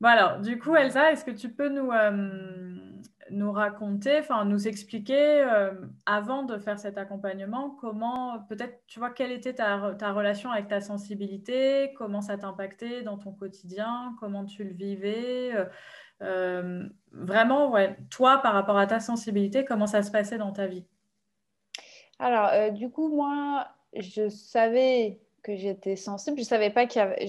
Bon alors, du coup, Elsa, est-ce que tu peux nous raconter, enfin nous expliquer, avant de faire cet accompagnement, comment, peut-être, tu vois, quelle était ta relation avec ta sensibilité, comment ça t'impactait dans ton quotidien, comment tu le vivais, vraiment, ouais, toi, par rapport à ta sensibilité, comment ça se passait dans ta vie? Alors, du coup, moi, je savais que j'étais sensible. Je savais pas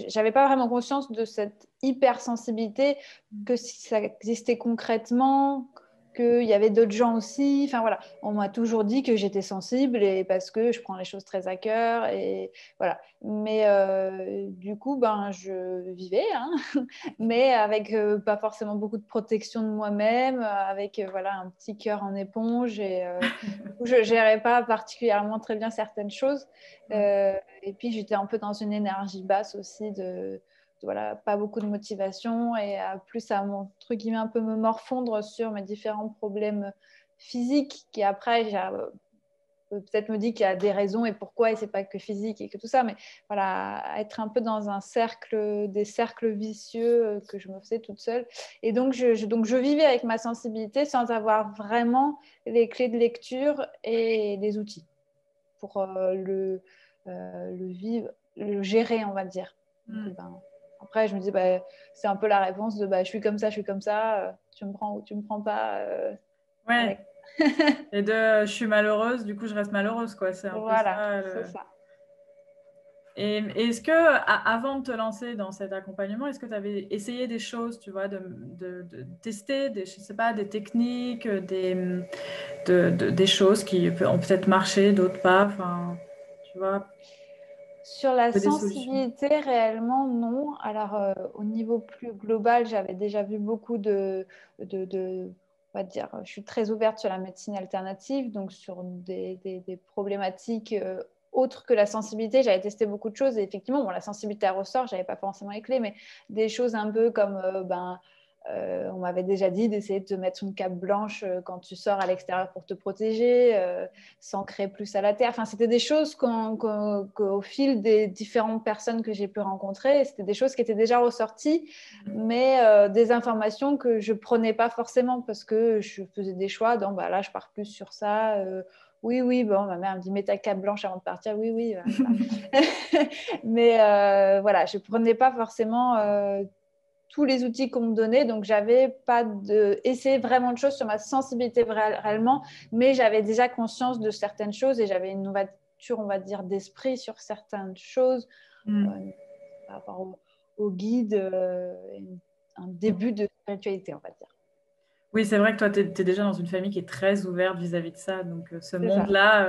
j'avais pas vraiment conscience de cette hypersensibilité, que si ça existait concrètement, qu'il y avait d'autres gens aussi. Enfin voilà, on m'a toujours dit que j'étais sensible et parce que je prends les choses très à cœur et voilà. Mais du coup, ben, je vivais, hein, mais avec pas forcément beaucoup de protection de moi-même, avec voilà un petit cœur en éponge et où je gérais pas particulièrement très bien certaines choses. Mm. Et puis j'étais un peu dans une énergie basse aussi voilà, pas beaucoup de motivation et plus à entre guillemets un peu me morfondre sur mes différents problèmes physiques qui après peut-être me dit qu'il y a des raisons et pourquoi et c'est pas que physique et que tout ça, mais voilà, être un peu dans un cercle, des cercles vicieux que je me faisais toute seule. Et donc je vivais avec ma sensibilité sans avoir vraiment les clés de lecture et les outils pour le vivre, le gérer, on va dire. Donc, Mm. ben, après, je me dis, bah, c'est un peu la réponse de bah, je suis comme ça, je suis comme ça, tu me prends ou tu me prends pas Ouais, avec. et je suis malheureuse, du coup, je reste malheureuse, quoi. C'est un peu Voilà, ça. c'est ça. Et est-ce que, avant de te lancer dans cet accompagnement, est-ce que tu avais essayé des choses, tu vois, de tester des, je sais pas, des techniques, des choses qui ont peut-être marché, d'autres pas, enfin, tu vois, Sur la des solutions. sensibilité, réellement, non. Alors, au niveau plus global, j'avais déjà vu beaucoup on va dire, je suis très ouverte sur la médecine alternative, donc sur des problématiques autres que la sensibilité. J'avais testé beaucoup de choses et effectivement, bon, la sensibilité ressort, je n'avais pas forcément les clés, mais des choses un peu comme on m'avait déjà dit d'essayer de te mettre une cape blanche quand tu sors à l'extérieur pour te protéger, s'ancrer plus à la terre. Enfin, c'était des choses qu'au fil des différentes personnes que j'ai pu rencontrer, c'était des choses qui étaient déjà ressorties, mais des informations que je prenais pas forcément parce que je faisais des choix. Donc, bah, là, je pars plus sur ça. Oui, oui, bon, ma mère me dit mets ta cape blanche avant de partir. Oui, oui, voilà. Mais voilà, je prenais pas forcément tous les outils qu'on me donnait. Donc, j'avais pas essayé vraiment de choses sur ma sensibilité réellement, mais j'avais déjà conscience de certaines choses et j'avais une ouverture, on va dire, d'esprit sur certaines choses euh, Mm. par rapport au guide, un début de spiritualité, on va dire. Oui, c'est vrai que toi, tu es déjà dans une famille qui est très ouverte vis-à-vis de ça. Donc, ce C'est ça. monde-là,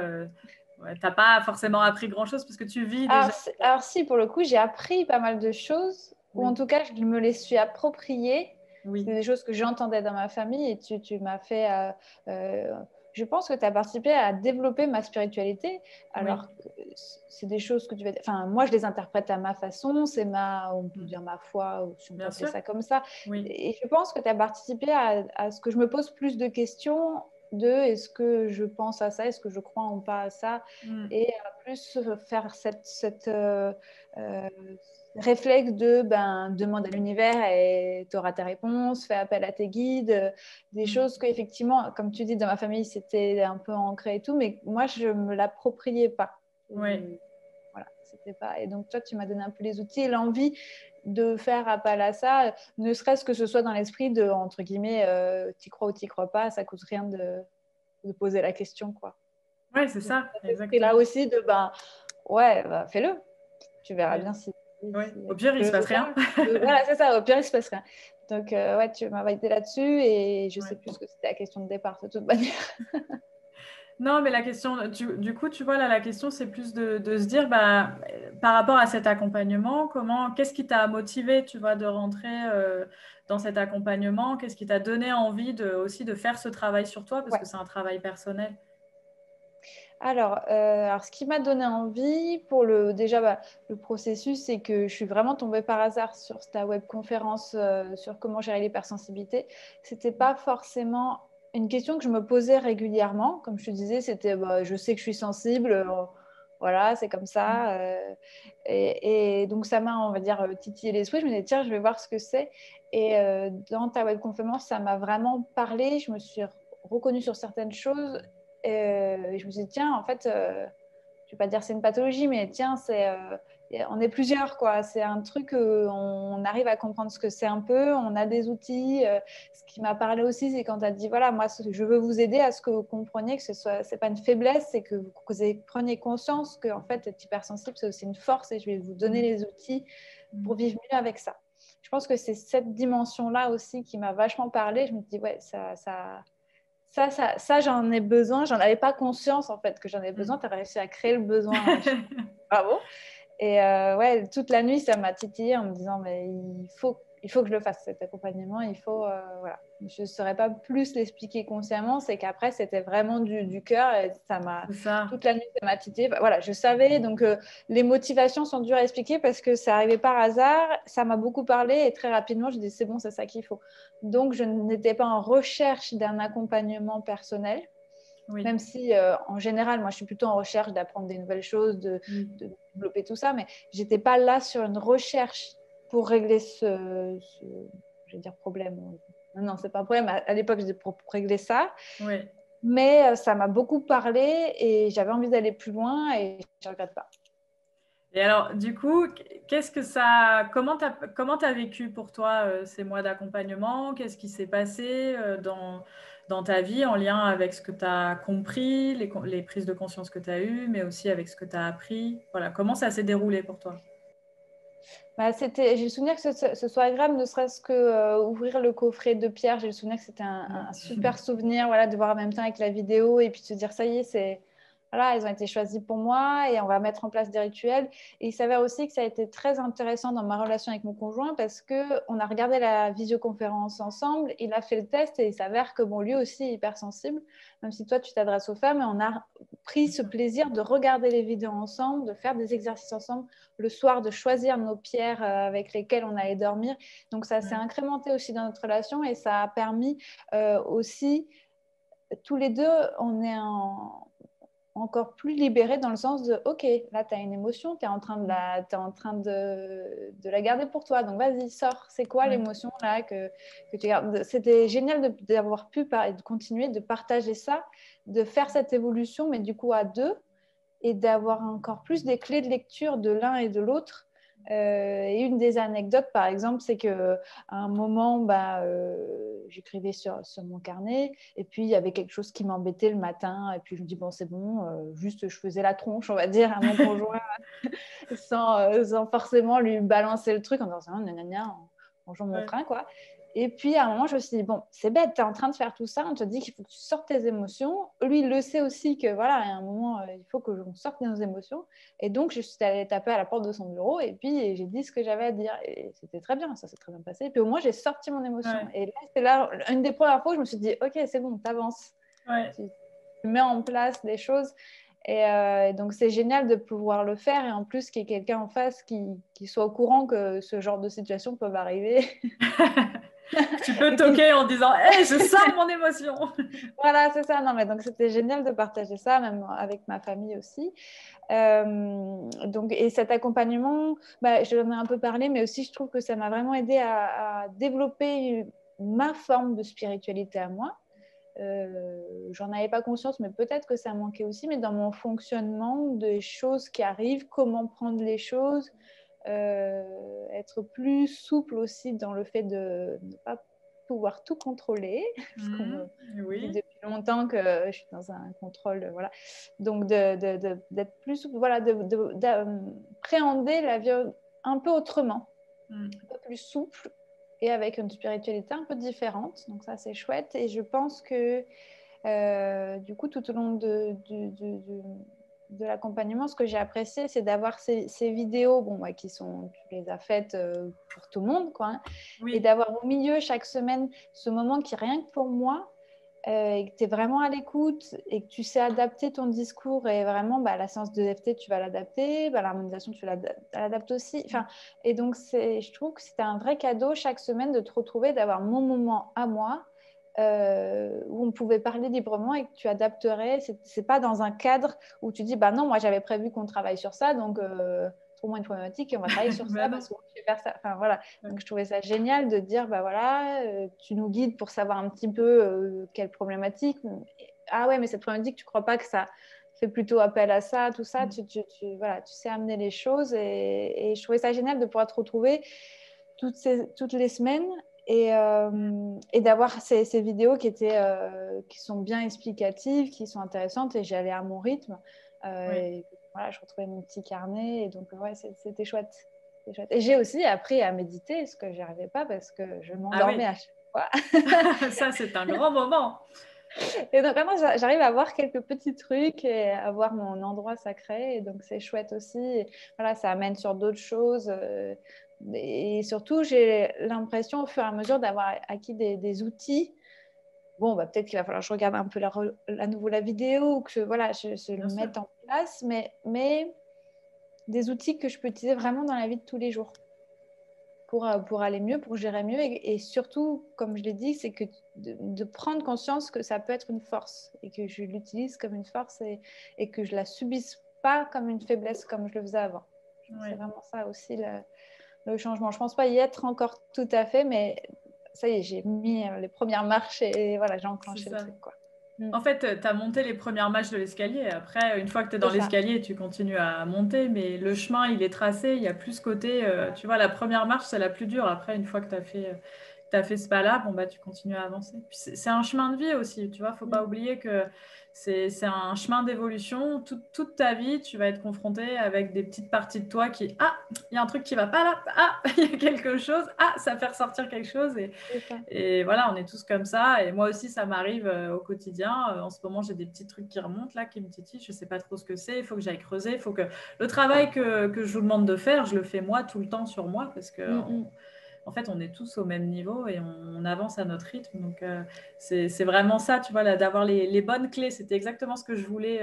ouais, tu n'as pas forcément appris grand-chose parce que tu vis déjà. Alors, si, pour le coup, j'ai appris pas mal de choses, ou en Oui, tout cas, je me les suis appropriées. oui, C'est des choses que j'entendais dans ma famille et tu m'as fait. Je pense que tu as participé à développer ma spiritualité, oui, alors que c'est des choses que tu vas. Enfin, moi, je les interprète à ma façon, on peut mm. dire ma foi, ou si on peut Bien appeler sûr, ça comme ça. oui. Et je pense que tu as participé à ce que je me pose plus de questions de est-ce que je pense à ça, est-ce que je crois en pas à ça, Mm. et à plus faire euh, réflexe de demande à l'univers et tu auras ta réponse, fais appel à tes guides, des Mm. choses que effectivement, comme tu dis, dans ma famille, c'était un peu ancré et tout, mais moi, je me l'appropriais pas. Oui. Voilà, c'était pas. Et donc, toi, tu m'as donné un peu les outils et l'envie de faire appel à ça, ne serait-ce que ce soit dans l'esprit de, entre guillemets, t'y crois ou t'y crois pas, ça coûte rien de poser la question, quoi. Ouais, c'est Donc, ça, cet esprit-là exactement. aussi de, ouais, bah, fais-le. Tu verras Ouais. bien Ouais. si Au avec pire, il le se passe résultat. rien. Voilà, c'est ça. Au pire, il se passe rien. Donc, ouais, tu m'as validé là-dessus et je sais Ouais. plus ce que c'était la question de départ, de toute manière. Non, mais la question, du coup, tu vois, là, la question, c'est plus de se dire, bah, par rapport à cet accompagnement, qu'est-ce qui t'a motivé, tu vois, de rentrer dans cet accompagnement? Qu'est-ce qui t'a donné envie aussi de faire ce travail sur toi, parce Ouais. que c'est un travail personnel. Alors, ce qui m'a donné envie pour déjà le processus, c'est que je suis vraiment tombée par hasard sur ta webconférence sur comment gérer l'hypersensibilité. C'était pas forcément une question que je me posais régulièrement. Comme je te disais, c'était je sais que je suis sensible. voilà, c'est comme ça. Et donc, ça m'a, on va dire, titillé l'esprit. Je me disais, tiens, je vais voir ce que c'est. Et dans ta webconférence, ça m'a vraiment parlé. Je me suis reconnue sur certaines choses. Et je me suis dit, tiens, en fait, je ne vais pas dire c'est une pathologie, mais tiens, on est plusieurs, quoi. C'est un truc, on arrive à comprendre ce que c'est un peu, on a des outils. Ce qui m'a parlé aussi, c'est quand tu as dit, voilà, moi, je veux vous aider à ce que vous compreniez que ce n'est pas une faiblesse, c'est que vous preniez conscience que, en fait, être hypersensible, c'est aussi une force et je vais vous donner les outils pour vivre mieux avec ça. Je pense que c'est cette dimension-là aussi qui m'a vachement parlé. Je me dis, ouais, ça, j'en ai besoin. J'en avais pas conscience, en fait, que j'en avais besoin. Tu as réussi à créer le besoin. Bravo. Et ouais, toute la nuit, ça m'a titillée en me disant, mais il faut que je le fasse, cet accompagnement. Voilà. Je ne saurais pas plus l'expliquer consciemment. C'est qu'après, c'était vraiment du cœur. Et toute la nuit, ça m'a titillée. Voilà, je savais. Donc, les motivations sont dures à expliquer parce que ça arrivait par hasard. Ça m'a beaucoup parlé et très rapidement, je dis, c'est bon, c'est ça qu'il faut. Donc, je n'étais pas en recherche d'un accompagnement personnel. Oui. Même si, en général, moi, je suis plutôt en recherche d'apprendre des nouvelles choses, de développer tout ça, mais je n'étais pas là sur une recherche pour régler je vais dire problème. Non, ce n'est pas un problème. À l'époque, j'étais pour régler ça. Oui. Mais ça m'a beaucoup parlé et j'avais envie d'aller plus loin et je ne regrette pas. Et alors, du coup, comment tu as vécu pour toi ces mois d'accompagnement? Qu'est-ce qui s'est passé dans ta vie en lien avec ce que tu as compris, les prises de conscience que tu as eues, mais aussi avec ce que tu as appris? Voilà, comment ça s'est déroulé pour toi? J'ai le souvenir que ce soit agréable, ne serait-ce que ouvrir le coffret de Pierre. J'ai le souvenir que c'était un super souvenir, voilà, de voir en même temps avec la vidéo et puis de se dire, ça y est, voilà, elles ont été choisies pour moi et on va mettre en place des rituels. Et il s'avère aussi que ça a été très intéressant dans ma relation avec mon conjoint parce qu'on a regardé la visioconférence ensemble, il a fait le test et il s'avère que lui aussi est hypersensible, même si toi tu t'adresses aux femmes, et on a pris ce plaisir de regarder les vidéos ensemble, de faire des exercices ensemble, le soir de choisir nos pierres avec lesquelles on allait dormir. Donc ça s'est incrémenté aussi dans notre relation et ça a permis aussi, tous les deux, on est encore plus libérés dans le sens de ok, là tu as une émotion, tu es en train de la garder pour toi, donc vas-y, sors, c'est quoi l'émotion là que tu gardes. C'était génial d'avoir pu de continuer de partager ça, de faire cette évolution, mais du coup à deux, et d'avoir encore plus des clés de lecture de l'un et de l'autre. Et une des anecdotes, par exemple, c'est qu'à un moment, j'écrivais sur mon carnet et puis il y avait quelque chose qui m'embêtait le matin et puis je me dis, bon, c'est bon, juste je faisais la tronche, on va dire, à mon conjoint sans forcément lui balancer le truc en disant, en jouant mon train, quoi. Et puis, à un moment, je me suis dit, bon, c'est bête, tu es en train de faire tout ça, on te dit qu'il faut que tu sortes tes émotions. Lui, il le sait aussi que, voilà, à un moment, il faut que l'on sorte nos émotions. Et donc, je suis allée taper à la porte de son bureau et puis j'ai dit ce que j'avais à dire. Et c'était très bien, ça s'est très bien passé. Et puis, au moins, j'ai sorti mon émotion. Ouais. Et là, c'est là, une des premières fois où je me suis dit, ok, c'est bon, t'avances. Ouais. Tu mets en place des choses. Et donc, c'est génial de pouvoir le faire. Et en plus, qu'il y ait quelqu'un en face qui soit au courant que ce genre de situation peut arriver. Tu peux toquer en disant hey, je sors mon émotion. Voilà, c'est ça. Non, mais donc c'était génial de partager ça, même avec ma famille aussi. Et cet accompagnement, je l'en ai un peu parlé, mais aussi je trouve que ça m'a vraiment aidé à développer ma forme de spiritualité à moi. J'en avais pas conscience, mais peut-être que ça manquait aussi, mais dans mon fonctionnement des choses qui arrivent, comment prendre les choses, être plus souple aussi dans le fait de ne pas pouvoir tout contrôler, parce qu'on me dit depuis longtemps que je suis dans un contrôle, voilà. Donc d'être plus souple, voilà, d'appréhender la vie un peu autrement, un peu plus souple et avec une spiritualité un peu différente. Donc ça, c'est chouette. Et je pense que du coup, tout au long de l'accompagnement, ce que j'ai apprécié, c'est d'avoir ces vidéos qui sont, tu les as faites pour tout le monde, quoi, hein, et d'avoir au milieu chaque semaine ce moment qui est rien que pour moi, et que tu es vraiment à l'écoute et que tu sais adapter ton discours et vraiment la séance de FT, tu vas l'adapter, l'harmonisation, tu l'adaptes aussi. Et donc, je trouve que c'était un vrai cadeau chaque semaine de te retrouver, d'avoir mon moment à moi, où on pouvait parler librement et que tu adapterais. C'est pas dans un cadre où tu dis, bah non, moi j'avais prévu qu'on travaille sur ça, donc trouve-moi une problématique et on va travailler sur ça parce que je vais faire ça. Enfin, voilà. Donc je trouvais ça génial de dire, bah voilà, tu nous guides pour savoir un petit peu quelle problématique. Ah ouais, mais cette problématique, tu crois pas que ça fait plutôt appel à ça, tout ça. Voilà, tu sais amener les choses et je trouvais ça génial de pouvoir te retrouver toutes les semaines et d'avoir ces vidéos qui sont bien explicatives, qui sont intéressantes et j'allais à mon rythme. Et, voilà, je retrouvais mon petit carnet et donc ouais, c'était chouette. Et j'ai aussi appris à méditer, ce que je n'y arrivais pas parce que je m'endormais à chaque fois. Ça, c'est un grand moment. Et donc vraiment, j'arrive à voir quelques petits trucs et à voir mon endroit sacré. Et donc c'est chouette aussi. Et voilà, ça amène sur d'autres choses. Et surtout, j'ai l'impression au fur et à mesure d'avoir acquis des outils. Bon, bah, peut-être qu'il va falloir que je regarde un peu à nouveau la vidéo, que voilà, je le mette en place, mais des outils que je peux utiliser vraiment dans la vie de tous les jours pour aller mieux, pour gérer mieux. Et surtout, comme je l'ai dit, c'est que de prendre conscience que ça peut être une force et que je l'utilise comme une force et que je ne la subisse pas comme une faiblesse comme je le faisais avant. C'est vraiment ça aussi le changement. Je ne pense pas y être encore tout à fait, mais ça y est, j'ai mis les premières marches et voilà, j'ai enclenché le truc, quoi. En fait, tu as monté les premières marches de l'escalier. Après, une fois que tu es dans l'escalier, tu continues à monter, mais le chemin, il est tracé. Il y a plus ce côté, tu vois, la première marche, c'est la plus dure. Après, une fois que tu as fait ce pas-là, bon, bah, tu continues à avancer. Puis c'est un chemin de vie aussi, tu vois. Faut pas oublier que c'est un chemin d'évolution. Toute ta vie, tu vas être confronté avec des petites parties de toi qui, ah, il y a un truc qui va pas là. Ah, il y a quelque chose. Ah, ça fait ressortir quelque chose. Et voilà, on est tous comme ça. Et moi aussi, ça m'arrive au quotidien. En ce moment, j'ai des petits trucs qui remontent là, qui me titillent. Je ne sais pas trop ce que c'est. Il faut que j'aille creuser. Il faut que le travail que je vous demande de faire, je le fais moi tout le temps sur moi parce que en fait, on est tous au même niveau et on avance à notre rythme. Donc, c'est vraiment ça, tu vois, d'avoir les bonnes clés. C'était exactement ce que je voulais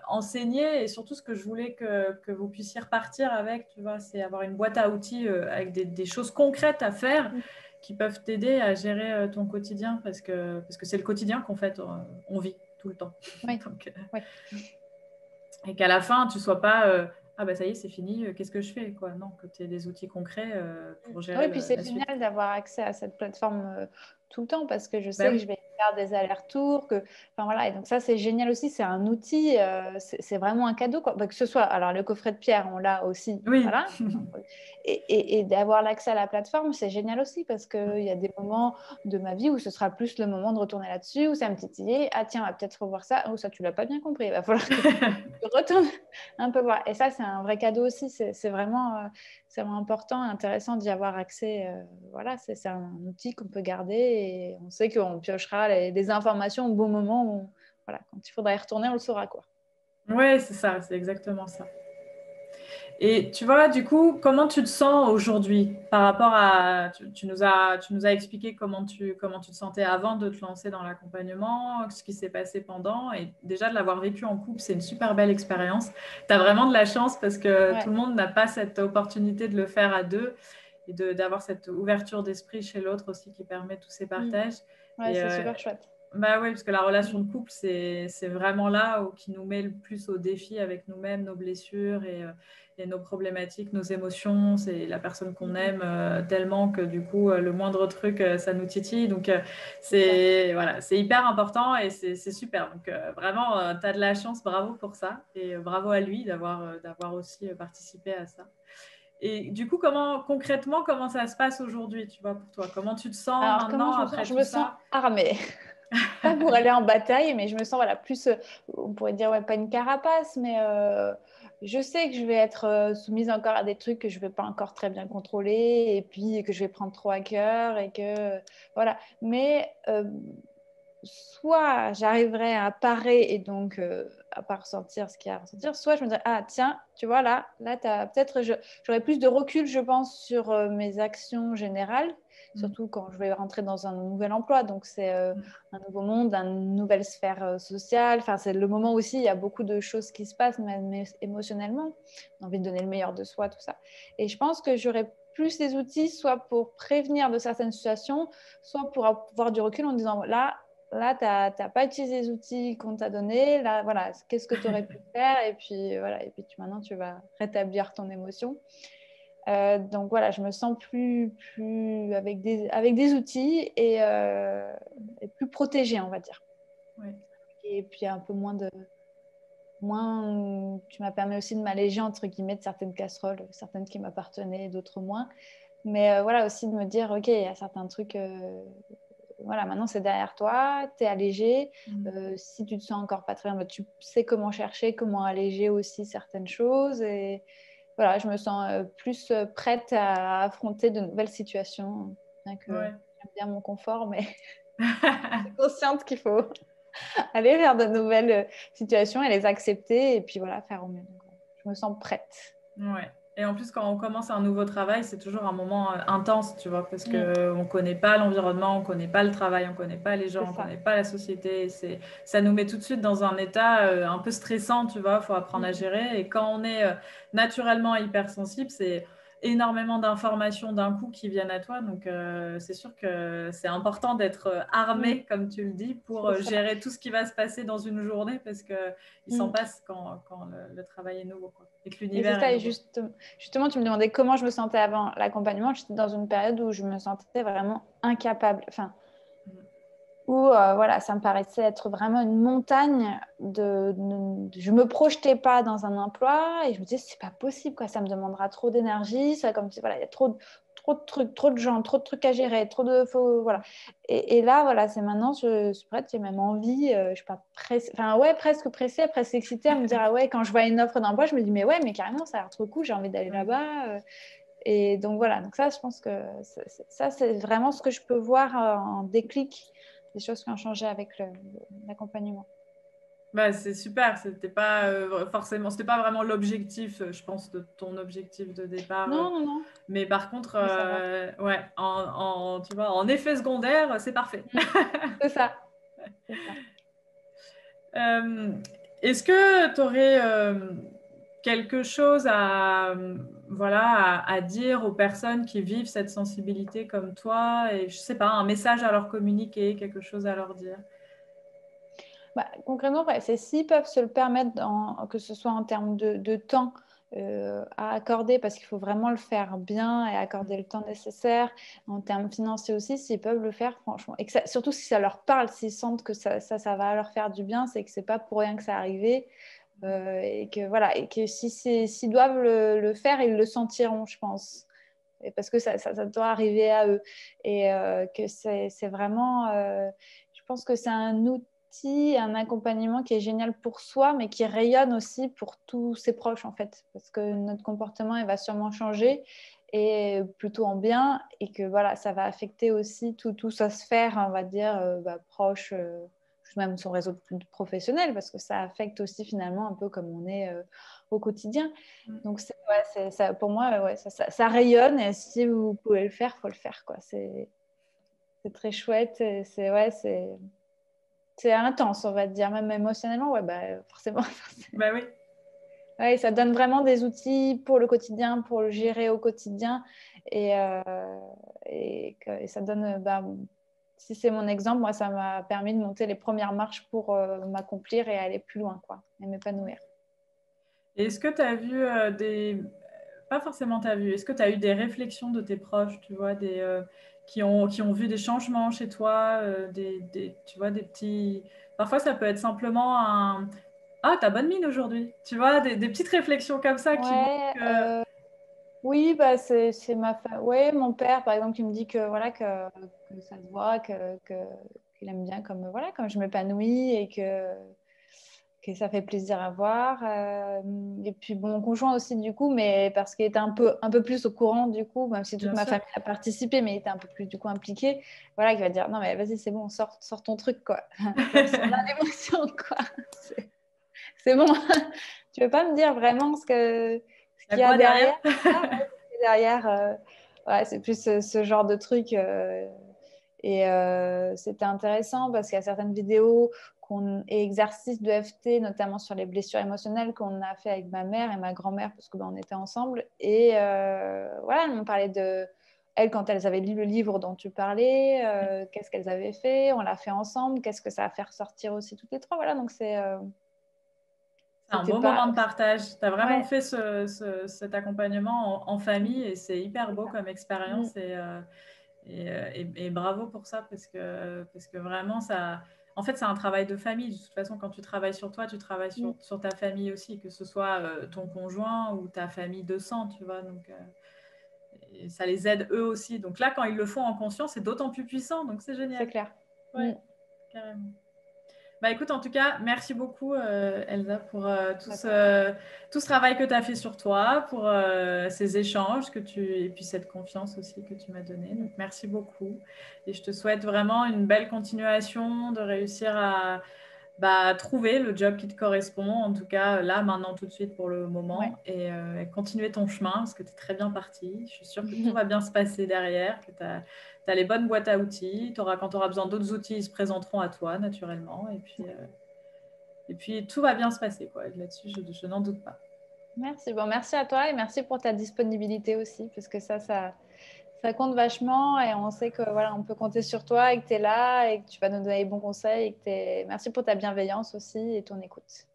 enseigner et surtout ce que je voulais que vous puissiez repartir avec, tu vois, c'est avoir une boîte à outils avec des choses concrètes à faire qui peuvent t'aider à gérer ton quotidien parce que c'est le quotidien qu'en fait on vit tout le temps. Oui. Donc, et qu'à la fin, tu ne sois pas ah bah ça y est, c'est fini, qu'est-ce que je fais quoi. Non, que tu aies des outils concrets pour gérer oui, puis c'est génial d'avoir accès à cette plateforme tout le temps parce que je sais que je vais faire des allers-retours. Enfin, voilà. Et donc ça, c'est génial aussi. C'est un outil, c'est vraiment un cadeau, quoi. Bah, que ce soit, alors le coffret de pierre, on l'a aussi. Oui. Voilà. Et d'avoir l'accès à la plateforme, c'est génial aussi parce qu'il y a des moments de ma vie où ce sera plus le moment de retourner là-dessus, où ça me titiller. Ah tiens, on va peut-être revoir ça. Oh, ça, tu l'as pas bien compris. Il va falloir que tu retournes un peu voir. Et ça, c'est un vrai cadeau aussi. C'est vraiment important et intéressant d'y avoir accès. Voilà, c'est un outil qu'on peut garder et on sait qu'on piochera les informations au bon moment. Où, voilà, quand il faudra y retourner, on le saura, quoi. Oui, c'est ça, c'est exactement ça. Et tu vois, du coup, comment tu te sens aujourd'hui par rapport à... Tu nous as expliqué comment tu te sentais avant de te lancer dans l'accompagnement, ce qui s'est passé pendant. Et déjà, de l'avoir vécu en couple, c'est une super belle expérience. Tu as vraiment de la chance parce que tout le monde n'a pas cette opportunité de le faire à deux et d'avoir cette ouverture d'esprit chez l'autre aussi qui permet tous ces partages. Ouais, c'est super chouette. Bah oui, parce que la relation de couple, c'est vraiment là qui nous met le plus au défi avec nous-mêmes, nos blessures et nos problématiques, nos émotions. C'est la personne qu'on aime tellement que du coup, le moindre truc, ça nous titille. Donc, c'est hyper important et c'est super. Donc, vraiment, tu as de la chance. Bravo pour ça. Et bravo à lui d'avoir aussi participé à ça. Et du coup, concrètement, comment ça se passe aujourd'hui, tu vois, pour toi? Comment tu te sens maintenant après tout ça? Je me sens armée. Pas pour aller en bataille, mais je me sens plus, on pourrait dire, pas une carapace, mais je sais que je vais être soumise encore à des trucs que je ne vais pas encore très bien contrôler et puis que je vais prendre trop à cœur et que voilà. Mais soit j'arriverai à parer et donc à pas ressentir ce qu'il y a à ressentir, soit je me dirais, ah tiens, tu vois, là peut-être j'aurai plus de recul, je pense, sur mes actions générales. Surtout quand je vais rentrer dans un nouvel emploi. Donc, c'est un nouveau monde, une nouvelle sphère sociale. Enfin, c'est le moment aussi, il y a beaucoup de choses qui se passent, même émotionnellement. On a envie de donner le meilleur de soi, tout ça. Et je pense que j'aurai plus les outils, soit pour prévenir de certaines situations, soit pour avoir du recul en disant là, tu n'as pas utilisé les outils qu'on t'a donnés. Là, voilà, qu'est-ce que tu aurais pu faire? Et puis, voilà, et puis maintenant, tu vas rétablir ton émotion. Donc voilà, je me sens plus avec des outils et plus protégée, on va dire. Oui. Et puis un peu tu m'as permis aussi de m'alléger entre guillemets de certaines casseroles, certaines qui m'appartenaient, d'autres moins. Mais voilà, aussi de me dire, ok, il y a certains trucs, voilà, maintenant c'est derrière toi, tu es allégé. Si tu te sens encore pas très bien, tu sais comment chercher, comment alléger aussi certaines choses. Et voilà, je me sens plus prête à affronter de nouvelles situations. Bien que j'aime bien mon confort, mais je suis consciente qu'il faut aller vers de nouvelles situations et les accepter et puis voilà, faire au mieux. Donc, je me sens prête. Ouais. Et en plus, quand on commence un nouveau travail, c'est toujours un moment intense, tu vois, parce qu'on ne connaît pas l'environnement, on ne connaît pas le travail, on ne connaît pas les gens, on ne connaît pas la société. Ça nous met tout de suite dans un état un peu stressant, tu vois, il faut apprendre à gérer. Et quand on est naturellement hypersensible, c'est énormément d'informations d'un coup qui viennent à toi. Donc, c'est sûr que c'est important d'être armé, comme tu le dis, pour gérer tout ce qui va se passer dans une journée, parce qu'il s'en passe quand le travail est nouveau, quoi. Et que l'univers est nouveau. Justement, tu me demandais comment je me sentais avant l'accompagnement. J'étais dans une période où je me sentais vraiment incapable. Enfin, où voilà, ça me paraissait être vraiment une montagne. Je me projetais pas dans un emploi et je me disais c'est pas possible, quoi. Ça me demandera trop d'énergie. Ça, comme voilà, il y a trop de trucs, trop de gens, trop de trucs à gérer, voilà. Et là, voilà, c'est maintenant, je suis prête, j'ai même envie, je suis pas pressée, enfin ouais, presque pressée, presque excitée à me dire ah ouais, quand je vois une offre d'emploi, je me dis mais ouais, mais carrément, ça a l'air trop cool, j'ai envie d'aller là-bas. Et donc voilà, donc ça, je pense que ça, c'est vraiment ce que je peux voir en déclic, des choses qui ont changé avec l'accompagnement. Bah, c'est super, c'était pas forcément, c'était pas vraiment l'objectif, je pense, de ton objectif de départ. Non. Mais par contre, ouais, tu vois, en effet secondaire, c'est parfait. C'est ça. Est-ce que tu aurais quelque chose à dire aux personnes qui vivent cette sensibilité comme toi, et je sais pas, un message à leur communiquer, quelque chose à leur dire? Concrètement, c'est s'ils peuvent se le permettre, que ce soit en termes de temps à accorder, parce qu'il faut vraiment le faire bien et accorder le temps nécessaire, en termes financiers aussi, s'ils peuvent le faire, franchement. Et surtout si ça leur parle, s'ils sentent que ça va leur faire du bien, c'est que c'est pas pour rien que ça arrivé. Et que voilà, et que s'ils doivent le faire, ils le sentiront, je pense. Et parce que ça doit arriver à eux. Et que c'est vraiment, je pense que c'est un outil, un accompagnement qui est génial pour soi, mais qui rayonne aussi pour tous ses proches, en fait. Parce que notre comportement, il va sûrement changer, et plutôt en bien, et que voilà, ça va affecter aussi toute sa sphère, on va dire, proche, même son réseau professionnel, parce que ça affecte aussi finalement un peu comme on est au quotidien. Donc, ça, pour moi, ça rayonne, et si vous pouvez le faire, il faut le faire, quoi. C'est très chouette, c'est intense, on va dire, même émotionnellement, forcément. Bah oui. Ouais, ça donne vraiment des outils pour le quotidien, pour le gérer au quotidien, et ça donne, si c'est mon exemple, moi, ça m'a permis de monter les premières marches pour m'accomplir et aller plus loin, quoi, et m'épanouir. Et est-ce que tu as vu pas forcément tu as vu, est-ce que tu as eu des réflexions de tes proches, tu vois, qui ont vu des changements chez toi, tu vois, des petits... Parfois, ça peut être simplement un... Ah, t'as bonne mine aujourd'hui. Tu vois, des petites réflexions comme ça qui montrent que... Oui, c'est mon père, par exemple, qui me dit que, voilà, que ça se voit, qu'il aime bien comme je m'épanouis, et que ça fait plaisir à voir. Et puis mon conjoint aussi, du coup, mais parce qu'il était un peu plus au courant, du coup, même si toute ma famille a participé, mais il était un peu plus du coup impliqué, voilà, qui va dire non mais vas-y, c'est bon, sors ton truc, quoi. Même si on a l'émotion, quoi. C'est bon. Tu veux pas me dire vraiment ce qu'il y a derrière? C'est plus ce genre de truc. Et c'était intéressant parce qu'il y a certaines vidéos et exercices de FT, notamment sur les blessures émotionnelles qu'on a fait avec ma mère et ma grand-mère, parce qu'on était ensemble. Et voilà, elles m'ont parlé de elles, quand elles avaient lu le livre dont tu parlais, qu'est-ce qu'elles avaient fait, on l'a fait ensemble, qu'est-ce que ça a fait ressortir aussi toutes les trois. Voilà, donc C'est un c'était beau pas. moment de partage. Tu as vraiment Ouais. fait cet accompagnement en famille et c'est hyper beau comme Mm. expérience et bravo pour ça parce que vraiment ça. En fait, c'est un travail de famille. De toute façon, quand tu travailles sur toi, tu travailles Mm. sur ta famille aussi, que ce soit ton conjoint ou ta famille de sang, tu vois. Donc, et ça les aide eux aussi. Donc là, quand ils le font en conscience, c'est d'autant plus puissant. Donc c'est C'est génial. clair. Ouais, carrément. Bah écoute, en tout cas, merci beaucoup Elsa pour tout ce travail que tu as fait sur toi, pour ces échanges et puis cette confiance aussi que tu m'as donnée. Donc merci beaucoup. Et je te souhaite vraiment une belle continuation, de réussir à trouver le job qui te correspond, en tout cas là, maintenant, tout de suite pour le Ouais. moment, et continuer ton chemin parce que tu es très bien parti. Je suis sûre que tout va bien se passer derrière, que tu as les bonnes boîtes à outils. Quand tu auras besoin d'autres outils, ils se présenteront à toi naturellement. Et puis tout va bien se passer, quoi. Là-dessus, je n'en doute pas. Merci. Bon, merci à toi et merci pour ta disponibilité aussi, parce que ça compte vachement et on sait que voilà, on peut compter sur toi et que tu es là et que tu vas nous donner les bons conseils. Merci pour ta bienveillance aussi et ton écoute.